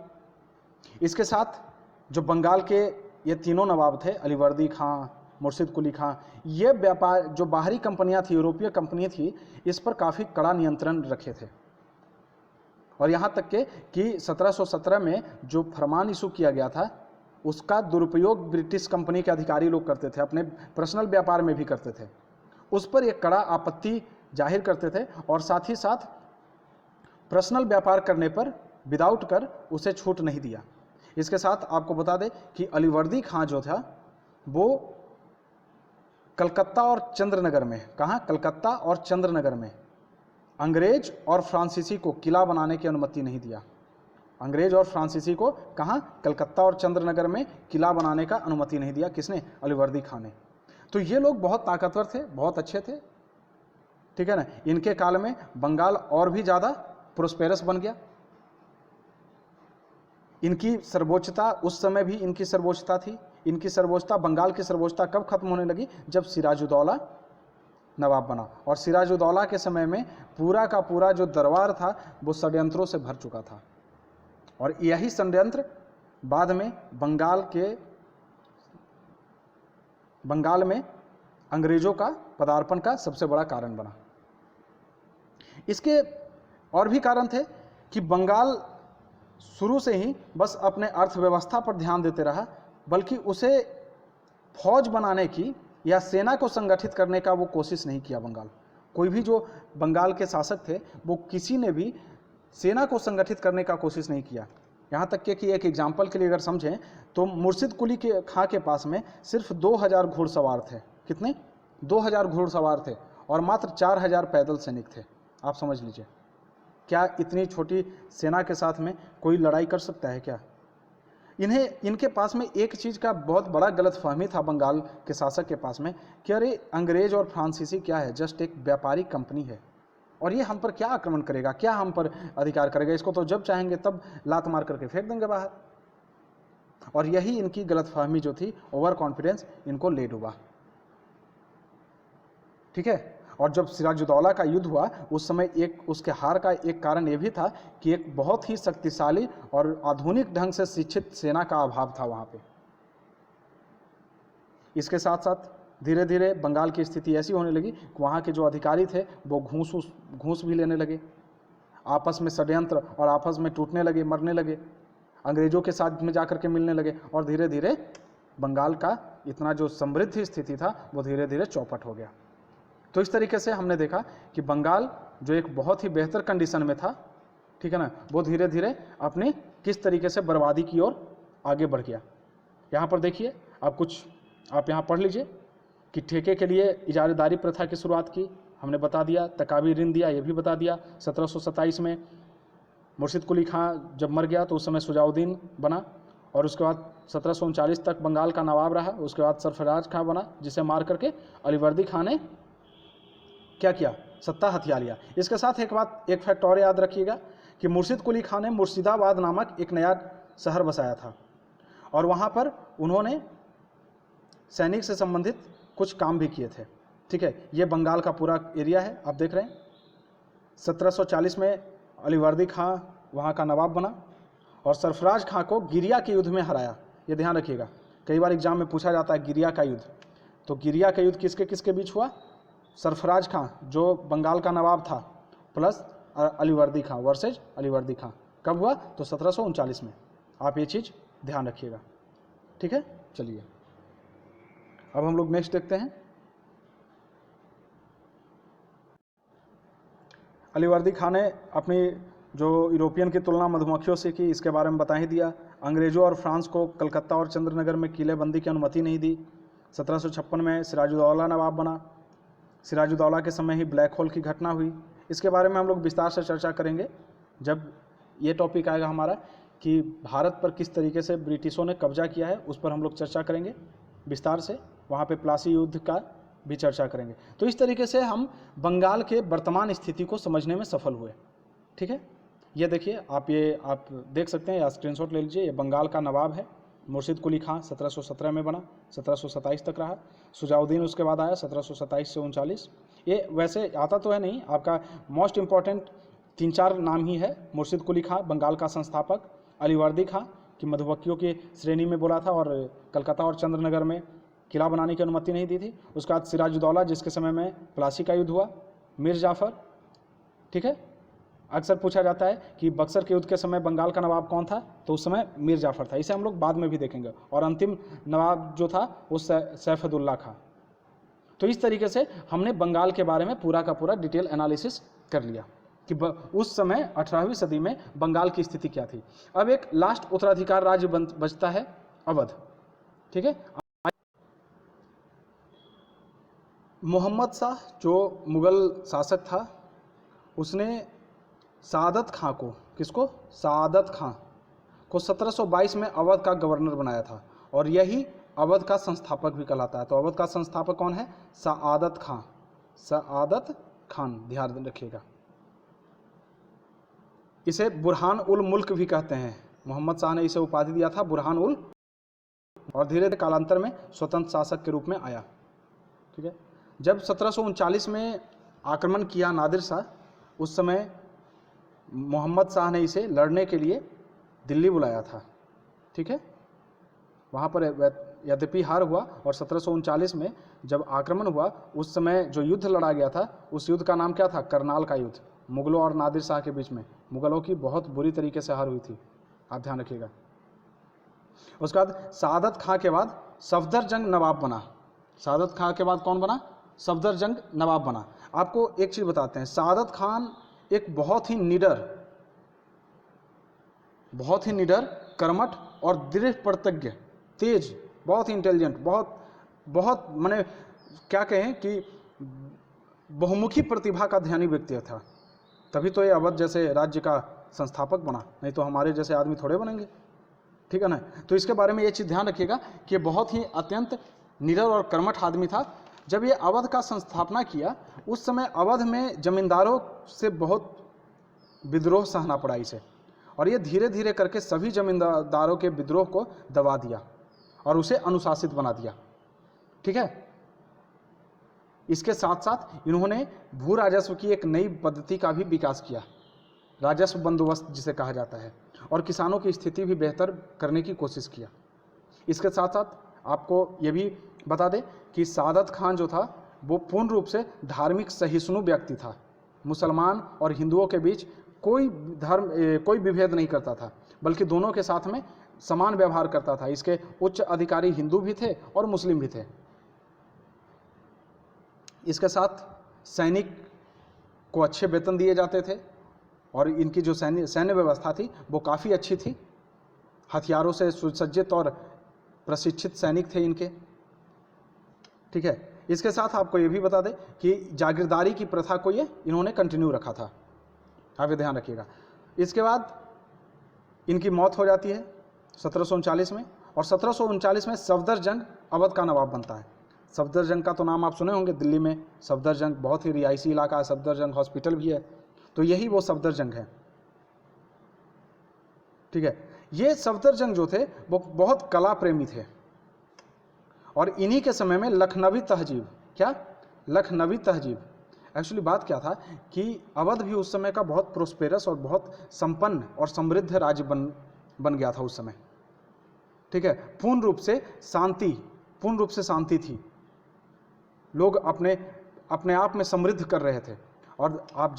इसके साथ जो बंगाल के ये तीनों नवाब थे, अलीवर्दी खां, मुर्शिद कुली खां, ये व्यापार जो बाहरी कंपनियां थी, यूरोपीय कंपनी थी, इस पर काफ़ी कड़ा नियंत्रण रखे थे। और यहाँ तक के कि 1717 में जो फरमान इशू किया गया था, उसका दुरुपयोग ब्रिटिश कंपनी के अधिकारी लोग करते थे, अपने पर्सनल व्यापार में भी करते थे। उस पर एक कड़ा आपत्ति जाहिर करते थे और साथ ही साथ पर्सनल व्यापार करने पर विदाउट कर उसे छूट नहीं दिया। इसके साथ आपको बता दें कि अलीवर्दी खां जो था वो कलकत्ता और चंद्रनगर में, कहाँ? कलकत्ता और चंद्रनगर में अंग्रेज और फ्रांसीसी को किला बनाने की अनुमति नहीं दिया। अंग्रेज और फ्रांसीसी को कहाँ? कलकत्ता और चंद्रनगर में किला बनाने का अनुमति नहीं दिया। किसने? अलीवर्दी खां ने। तो ये लोग बहुत ताकतवर थे, बहुत अच्छे थे। ठीक है ना, इनके काल में बंगाल और भी ज़्यादा प्रोस्पेरस बन गया। इनकी सर्वोच्चता, उस समय भी इनकी सर्वोच्चता थी। इनकी सर्वोच्चता, बंगाल की सर्वोच्चता कब खत्म होने लगी? जब सिराजुद्दौला नवाब बना। और सिराजुद्दौला के समय में पूरा का पूरा जो दरबार था वो षड्यंत्रों से भर चुका था। और यही षड्यंत्र बाद में बंगाल में अंग्रेजों का पदार्पण का सबसे बड़ा कारण बना। इसके और भी कारण थे कि बंगाल शुरू से ही बस अपने अर्थव्यवस्था पर ध्यान देते रहा, बल्कि उसे फौज बनाने की या सेना को संगठित करने का वो कोशिश नहीं किया। बंगाल, कोई भी जो बंगाल के शासक थे वो किसी ने भी सेना को संगठित करने का कोशिश नहीं किया। यहाँ तक कि एक एग्जाम्पल के लिए अगर समझें तो मुर्शिद कुली खां के पास में सिर्फ 2000 घुड़सवार थे। कितने? 2000 घुड़सवार थे और मात्र 4000 पैदल सैनिक थे। आप समझ लीजिए, क्या इतनी छोटी सेना के साथ में कोई लड़ाई कर सकता है क्या? इनके पास में एक चीज़ का बहुत बड़ा गलतफहमी था बंगाल के शासक के पास में कि अरे अंग्रेज और फ्रांसीसी क्या है, जस्ट एक व्यापारिक कंपनी है और ये हम पर क्या आक्रमण करेगा, क्या हम पर अधिकार करेगा, इसको तो जब चाहेंगे तब लात मार करके फेंक देंगे बाहर। और यही इनकी गलतफहमी जो थी, ओवर कॉन्फिडेंस, इनको ले डूबा। ठीक है, और जब सिराजुद्दौला का युद्ध हुआ उस समय उसके हार का एक कारण ये भी था कि एक बहुत ही शक्तिशाली और आधुनिक ढंग से शिक्षित सेना का अभाव था वहाँ पे। इसके साथ साथ धीरे धीरे बंगाल की स्थिति ऐसी होने लगी कि वहाँ के जो अधिकारी थे वो घूस भी लेने लगे, आपस में षड्यंत्र और आपस में टूटने लगे, मरने लगे, अंग्रेजों के साथ में जाकर के मिलने लगे और धीरे धीरे बंगाल का इतना जो समृद्ध स्थिति था वो धीरे धीरे चौपट हो गया। तो इस तरीके से हमने देखा कि बंगाल जो एक बहुत ही बेहतर कंडीशन में था, ठीक है ना, वो धीरे धीरे अपनी किस तरीके से बर्बादी की ओर आगे बढ़ गया। यहाँ पर देखिए आप यहाँ पढ़ लीजिए कि ठेके के लिए इजारेदारी प्रथा की शुरुआत की, हमने बता दिया। तकावी ऋण दिया, ये भी बता दिया। 1727 में मुर्शिद कुली खां जब मर गया तो उस समय शुजाउद्दीन बना, और उसके बाद 1739 तक बंगाल का नवाब रहा। उसके बाद सरफराज खां बना, जिसे मार करके अलीवर्दी खां ने क्या किया, सत्ता हथिया लिया। इसके साथ एक फैक्ट और याद रखिएगा कि मुर्शिद कुली खां ने मुर्शिदाबाद नामक एक नया शहर बसाया था, और वहाँ पर उन्होंने सैनिक से संबंधित कुछ काम भी किए थे। ठीक है, ये बंगाल का पूरा एरिया है, आप देख रहे हैं। 1740 में अलीवर्दी खां वहाँ का नवाब बना और सरफराज खां को गिरिया के युद्ध में हराया। ये ध्यान रखिएगा, कई बार एग्जाम में पूछा जाता है गिरिया का युद्ध। तो गिरिया का युद्ध किसके किसके बीच हुआ? सरफराज खां जो बंगाल का नवाब था प्लस अलीवर्दी खां वर्सेज अलीवर्दी खां। कब हुआ? तो 1739 में। आप ये चीज़ ध्यान रखिएगा, ठीक है। चलिए अब हम लोग नेक्स्ट देखते हैं। अलीवर्दी खां ने अपनी जो यूरोपियन की तुलना मधुमक्खियों से की, इसके बारे में बता ही दिया। अंग्रेज़ों और फ्रांस को कलकत्ता और चंद्रनगर में किलेबंदी की अनुमति नहीं दी। 1756 में सिराजुद्दौला नवाब बना। सिराजुद्दौला के समय ही ब्लैक होल की घटना हुई। इसके बारे में हम लोग विस्तार से चर्चा करेंगे जब ये टॉपिक आएगा हमारा कि भारत पर किस तरीके से ब्रिटिशों ने कब्जा किया है, उस पर हम लोग चर्चा करेंगे विस्तार से। वहाँ पे प्लासी युद्ध का भी चर्चा करेंगे। तो इस तरीके से हम बंगाल के वर्तमान स्थिति को समझने में सफल हुए, ठीक है। ये देखिए, आप देख सकते हैं या स्क्रीनशॉट ले लीजिए। ये बंगाल का नवाब है मुर्शिद कुली खां, 1717 में बना, 1727 तक रहा। शुजाउद्दीन उसके बाद आया 1727 से 39। ये वैसे आता तो है नहीं, आपका मोस्ट इम्पॉर्टेंट 3-4 नाम ही है। मुर्शिद कुली खां बंगाल का संस्थापक, अलीवर्दी खां कि मधुमक्खियों की श्रेणी में बोला था और कलकत्ता और चंद्रनगर में किला बनाने की अनुमति नहीं दी थी। उसके बाद सिराजुद्दौला जिसके समय में प्लासी का युद्ध हुआ, मीर जाफ़र, ठीक है। अक्सर पूछा जाता है कि बक्सर के युद्ध के समय बंगाल का नवाब कौन था, तो उस समय मीर जाफ़र था। इसे हम लोग बाद में भी देखेंगे। और अंतिम नवाब जो था वो सैफुद्दौला खां। तो इस तरीके से हमने बंगाल के बारे में पूरा का पूरा डिटेल एनालिसिस कर लिया कि उस समय 18वीं सदी में बंगाल की स्थिति क्या थी। अब एक लास्ट उत्तराधिकार राज्य बचता है अवध, ठीक है। मोहम्मद शाह जो मुग़ल शासक था, उसने सादत खां को, किसको? सादत खां को 1722 में अवध का गवर्नर बनाया था, और यही अवध का संस्थापक भी कहलाता है। तो अवध का संस्थापक कौन है? सआदत खां। सआदत खान, ध्यान रखिएगा। इसे बुरहान उल मुल्क भी कहते हैं। मोहम्मद शाह ने इसे उपाधि दिया था बुरहान उल, और धीरे धीरे कालांतर में स्वतंत्र शासक के रूप में आया, ठीक है। जब 1739 में आक्रमण किया नादिर शाह, उस समय मोहम्मद शाह ने इसे लड़ने के लिए दिल्ली बुलाया था, ठीक है। वहाँ पर यद्यपि हार हुआ, और 1739 में जब आक्रमण हुआ उस समय जो युद्ध लड़ा गया था, उस युद्ध का नाम क्या था? करनाल का युद्ध, मुगलों और नादिर शाह के बीच में। मुगलों की बहुत बुरी तरीके से हार हुई थी, आप ध्यान रखिएगा। उसके बाद सादत खां के बाद सफदरजंग नवाब बना। सादत खां के बाद कौन बना? सफदरजंग नवाब बना। आपको एक चीज़ बताते हैं, सादत खान एक बहुत ही निडर, कर्मठ और दृढ़ प्रतिज्ञ, तेज, बहुत ही इंटेलिजेंट, बहुत माने क्या कहें कि बहुमुखी प्रतिभा का ध्यानी व्यक्ति था। तभी तो ये अवध जैसे राज्य का संस्थापक बना, नहीं तो हमारे जैसे आदमी थोड़े बनेंगे, ठीक है ना। तो इसके बारे में ये चीज़ ध्यान रखिएगा कि बहुत ही अत्यंत निडर और कर्मठ आदमी था। जब ये अवध का संस्थापना किया, उस समय अवध में जमींदारों से बहुत विद्रोह सहना पड़ा इसे, और ये धीरे धीरे करके सभी जमींदारों के विद्रोह को दबा दिया और उसे अनुशासित बना दिया, ठीक है। इसके साथ साथ इन्होंने भू राजस्व की एक नई पद्धति का भी विकास किया, राजस्व बंदोबस्त जिसे कहा जाता है, और किसानों की स्थिति भी बेहतर करने की कोशिश किया। इसके साथ साथ आपको ये भी बता दें कि सादत खान जो था वो पूर्ण रूप से धार्मिक सहिष्णु व्यक्ति था। मुसलमान और हिंदुओं के बीच कोई विभेद नहीं करता था, बल्कि दोनों के साथ में समान व्यवहार करता था। इसके उच्च अधिकारी हिंदू भी थे और मुस्लिम भी थे। इसके साथ सैनिक को अच्छे वेतन दिए जाते थे और इनकी जो सैन्य व्यवस्था थी वो काफ़ी अच्छी थी। हथियारों से सुसज्जित और प्रशिक्षित सैनिक थे इनके। ठीक है, इसके साथ आपको ये भी बता दें कि जागीरदारी की प्रथा को ये इन्होंने कंटिन्यू रखा था, आप ये ध्यान रखिएगा। इसके बाद इनकी मौत हो जाती है 1739 में, और 1739 में सफदरजंग अवध का नवाब बनता है। सफदरजंग का तो नाम आप सुने होंगे, दिल्ली में सफदरजंग बहुत ही रिहायशी इलाका है, सफदरजंग हॉस्पिटल भी है, तो यही वो सफदरजंग है। ठीक है, ये सफदरजंग जो थे वो बहुत कला प्रेमी थे, और इन्हीं के समय में लखनवी तहजीब, क्या लखनवी तहजीब, एक्चुअली बात क्या था कि अवध भी उस समय का बहुत प्रोस्पेरस और बहुत संपन्न और समृद्ध राज्य बन गया था उस समय। ठीक है, पूर्ण रूप से शांति थी, लोग अपने आप में समृद्ध कर रहे थे। और आप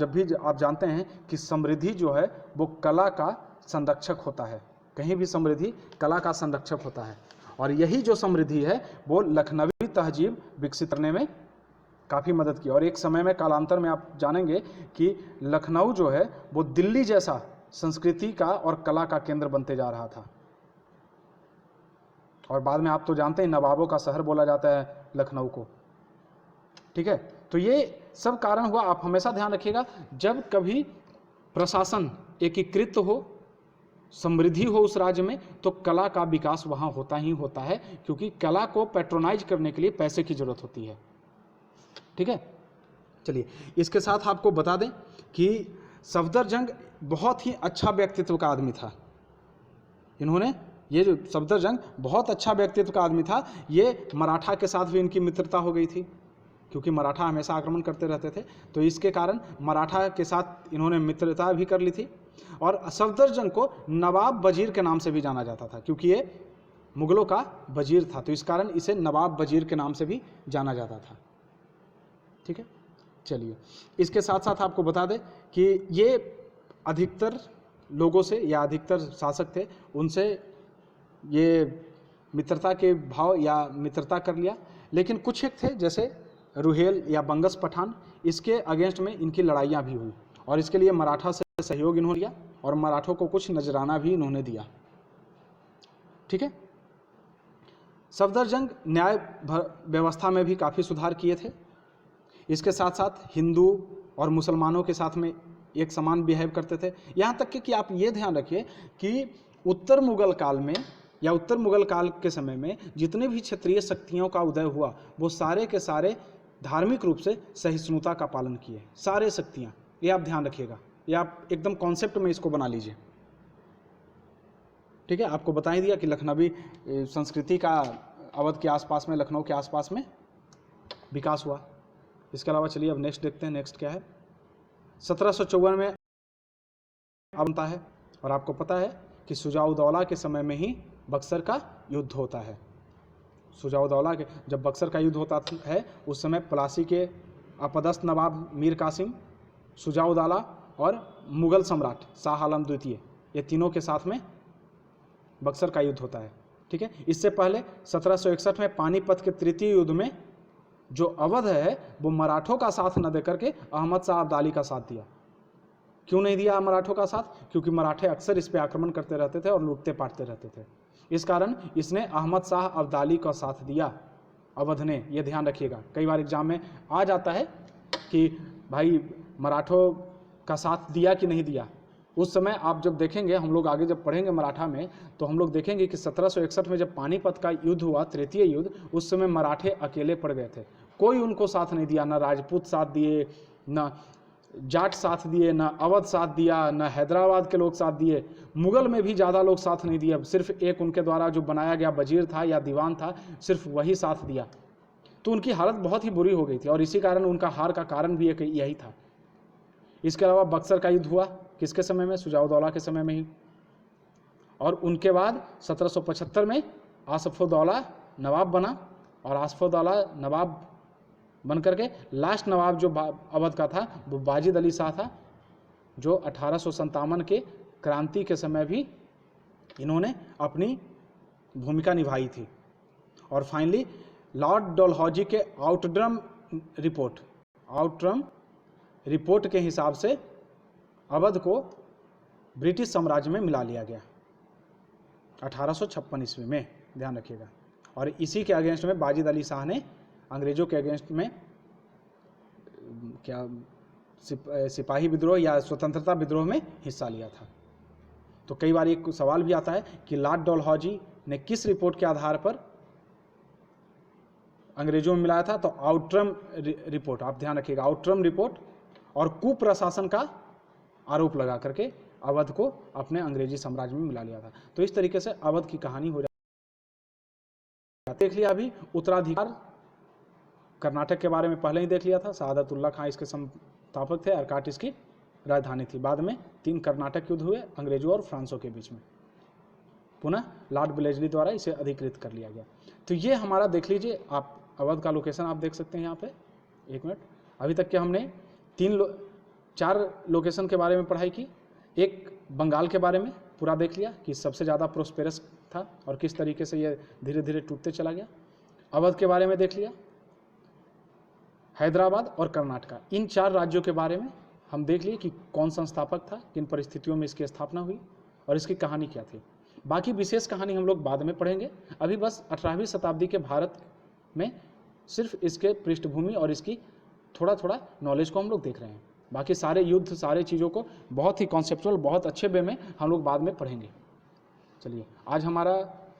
जानते हैं कि समृद्धि जो है वो कला का संरक्षक होता है, कहीं भी समृद्धि कला का संरक्षक होता है, और यही जो समृद्धि है वो लखनवी तहजीब विकसित करने में काफ़ी मदद की। और एक समय में कालांतर में आप जानेंगे कि लखनऊ जो है वो दिल्ली जैसा संस्कृति का और कला का केंद्र बनते जा रहा था, और बाद में आप तो जानते हैं नवाबों का शहर बोला जाता है लखनऊ को। ठीक है, तो ये सब कारण हुआ। आप हमेशा ध्यान रखिएगा, जब कभी प्रशासन एकीकृत हो, समृद्धि हो उस राज्य में, तो कला का विकास वहाँ होता ही होता है, क्योंकि कला को पैट्रोनाइज करने के लिए पैसे की जरूरत होती है। ठीक है, चलिए इसके साथ आपको बता दें कि सफदरजंग बहुत ही अच्छा व्यक्तित्व का आदमी था। इन्होंने, ये जो सफदरजंग बहुत अच्छा व्यक्तित्व का आदमी था, ये मराठा के साथ भी इनकी मित्रता हो गई थी, क्योंकि मराठा हमेशा आक्रमण करते रहते थे, तो इसके कारण मराठा के साथ इन्होंने मित्रता भी कर ली थी। और सफदरजंग को नवाब वजीर के नाम से भी जाना जाता था, क्योंकि ये मुगलों का वजीर था, तो इस कारण इसे नवाब वजीर के नाम से भी जाना जाता था। ठीक है, चलिए इसके साथ साथ आपको बता दें कि ये अधिकतर लोगों से या अधिकतर शासक थे उनसे ये मित्रता के भाव या मित्रता कर लिया, लेकिन कुछ एक थे जैसे रुहेल या बंगस पठान, इसके अगेंस्ट में इनकी लड़ाइयाँ भी हुई, और इसके लिए मराठा से सहयोग इन्होंने लिया और मराठों को कुछ नजराना भी इन्होंने दिया। ठीक है, सफदरजंग न्याय व्यवस्था में भी काफ़ी सुधार किए थे। इसके साथ साथ हिंदू और मुसलमानों के साथ में एक समान बिहेव करते थे। यहाँ तक कि आप ये ध्यान रखिए कि उत्तर मुगल काल में या उत्तर मुगल काल के समय में जितने भी क्षेत्रीय शक्तियों का उदय हुआ, वो सारे के सारे धार्मिक रूप से सहिष्णुता का पालन किए, सारे शक्तियाँ। ये आप ध्यान रखिएगा, ये आप एकदम कॉन्सेप्ट में इसको बना लीजिए। ठीक है, आपको बता ही दिया कि लखनवी संस्कृति का अवध के आसपास में, लखनऊ के आसपास में विकास हुआ। इसके अलावा चलिए अब नेक्स्ट देखते हैं, नेक्स्ट क्या है। 1754 में बनता है, और आपको पता है कि शुजा-उद-दौला के समय में ही बक्सर का युद्ध होता है। शुजा-उद-दौला के जब बक्सर का युद्ध होता है, उस समय प्लासी के अपदस्थ नवाब मीर कासिम, शुजा-उद-दौला और मुगल सम्राट शाह आलम द्वितीय, ये तीनों के साथ में बक्सर का युद्ध होता है। ठीक है, इससे पहले 1761 में पानीपत के तृतीय युद्ध में जो अवध है वो मराठों का साथ न देकर के अहमद शाह अब्दाली का साथ दिया। क्यों नहीं दिया मराठों का साथ? क्योंकि मराठे अक्सर इस पे आक्रमण करते रहते थे और लूटते पाटते रहते थे, इस कारण इसने अहमद शाह अब्दाली का साथ दिया अवध ने। ये ध्यान रखिएगा, कई बार एग्जाम में आ जाता है कि भाई मराठों का साथ दिया कि नहीं दिया। उस समय आप जब देखेंगे, हम लोग आगे जब पढ़ेंगे मराठा में, तो हम लोग देखेंगे कि 1761 में जब पानीपत का युद्ध हुआ, तृतीय युद्ध, उस समय मराठे अकेले पड़ गए थे, कोई उनको साथ नहीं दिया, ना राजपूत साथ दिए, ना जाट साथ दिए, ना अवध साथ दिया, ना हैदराबाद के लोग साथ दिए, मुगल में भी ज़्यादा लोग साथ नहीं दिए, सिर्फ एक उनके द्वारा जो बनाया गया वजीर था या दीवान था, सिर्फ वही साथ दिया। तो उनकी हालत बहुत ही बुरी हो गई थी, और इसी कारण उनका हार का कारण भी यही था। इसके अलावा बक्सर का युद्ध हुआ किसके समय में? शुजा-उद-दौला के समय में ही। और उनके बाद 1775 में आसफ-उद-दौला नवाब बना, और आसफ-उद-दौला नवाब बन करके लास्ट नवाब जो अवध का था वो वाजिद अली शाह था, जो 1857 के क्रांति के समय भी इन्होंने अपनी भूमिका निभाई थी। और फाइनली लॉर्ड डलहौजी के आउटरम रिपोर्ट, आउटरम रिपोर्ट के हिसाब से अवध को ब्रिटिश साम्राज्य में मिला लिया गया 1856 ईस्वी में, ध्यान रखिएगा। और इसी के अगेंस्ट में बाजिद अली शाह ने अंग्रेजों के अगेंस्ट में क्या सिपाही विद्रोह या स्वतंत्रता विद्रोह में हिस्सा लिया था। तो कई बार एक सवाल भी आता है कि लॉर्ड डलहौजी ने किस रिपोर्ट के आधार पर अंग्रेजों में मिलाया था, तो आउटरम रिपोर्ट, आप ध्यान रखिएगा, आउटरम रिपोर्ट और कुप्रशासन का आरोप लगा करके अवध को अपने अंग्रेजी साम्राज्य में मिला लिया था। तो इस तरीके से अवध की कहानी हो जाती है। देख लिया अभी उत्तराधिकार, कर्नाटक के बारे में पहले ही देख लिया था, शहादतुल्लाह खां इसके संस्थापक थे, अर्काट इसकी राजधानी थी। बाद में 3 कर्नाटक युद्ध हुए अंग्रेजों और फ्रांसों के बीच में, पुनः लॉर्ड ब्लेजली द्वारा इसे अधिकृत कर लिया गया। तो ये हमारा देख लीजिए, आप अवध का लोकेशन आप देख सकते हैं यहाँ पे। एक मिनट, अभी तक के हमने 4 लोकेशन के बारे में पढ़ाई की। एक बंगाल के बारे में पूरा देख लिया कि सबसे ज़्यादा प्रोस्पेरस था और किस तरीके से ये धीरे धीरे टूटते चला गया। अवध के बारे में देख लिया, हैदराबाद और कर्नाटक, इन 4 राज्यों के बारे में हम देख लिए कि कौन संस्थापक था, किन परिस्थितियों में इसकी स्थापना हुई और इसकी कहानी क्या थी। बाकी विशेष कहानी हम लोग बाद में पढ़ेंगे। अभी बस 18वीं शताब्दी के भारत में सिर्फ इसके पृष्ठभूमि और इसकी थोड़ा थोड़ा नॉलेज को हम लोग देख रहे हैं। बाकी सारे युद्ध, सारे चीज़ों को बहुत ही कॉन्सेप्चुअल, बहुत अच्छे वे में हम लोग बाद में पढ़ेंगे। चलिए, आज हमारा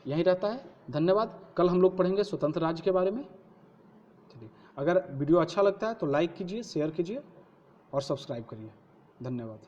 यही रहता है। धन्यवाद। कल हम लोग पढ़ेंगे स्वतंत्र राज्य के बारे में। चलिए, अगर वीडियो अच्छा लगता है तो लाइक कीजिए, शेयर कीजिए और सब्सक्राइब करिए। धन्यवाद।